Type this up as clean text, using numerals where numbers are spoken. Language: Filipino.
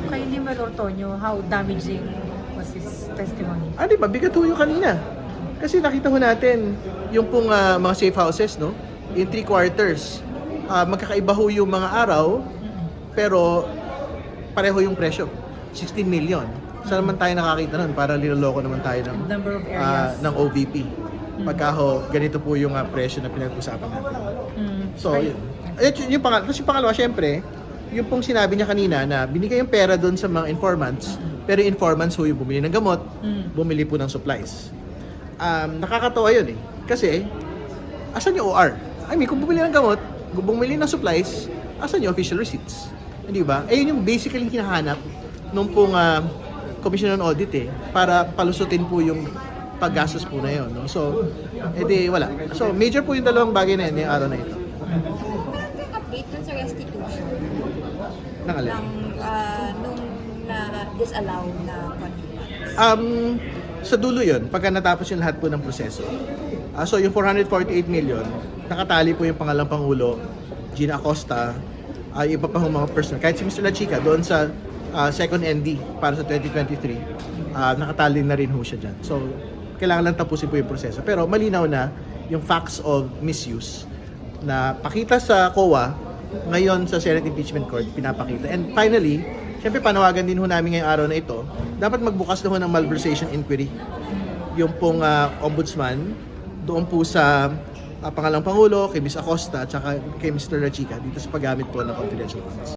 kay Limer Ortonio, how damaging was his testimony? Di ba? Bigat ho yung kanina. Kasi nakita ho natin yung pong mga safe houses, no? In 3/4. Magkakaiba ho yung mga araw, pero pareho yung presyo. 16 million. Saan naman tayo nakakita nun? Para niloloko naman tayo Number of areas. ng OVP. Pagka ho, ganito po yung presyo na pinag-usapan natin. So, Right. yung pangalawa. Tapos yung pangalawa, syempre, yung pong sinabi niya kanina na binigay yung pera doon sa mga informants, pero yung informants ho yung bumili ng gamot, bumili po ng supplies. Nakakatawa yun eh. Kasi, asan yung OR? I mean, kung bumili ng gamot, bumili ng supplies, asan yung official receipts? Hindi ba? Yun yung basically hinahanap nung pong Commission on Audit para palusutin po yung paggastos po na yun. No? So, wala. So, major po yung dalawang bagay na yun yung araw na ito. Quick update dun sa restitution Nakalala. nung na-disallow na confidence. Sa dulo yun, pagka natapos yung lahat po ng proseso. So yung 448 million, nakatali po yung pangalang Pangulo, Gina Acosta, iba pa hong mga personal. Kahit si Mr. La Chica, doon sa second ND para sa 2023, nakatali na rin ho siya dyan. So, kailangan lang tapusin po yung proseso. Pero malinaw na yung facts of misuse na pakita sa COA, ngayon sa Senate Impeachment Court, pinapakita. And finally, syempre panawagan din ho namin ngayong araw na ito, dapat magbukas na ho ng malversation inquiry. Yung pong ombudsman, doon po sa pangalang Pangulo, kay Ms. Acosta, at saka kay Mr. La Chica, dito sa paggamit po ng confidential funds.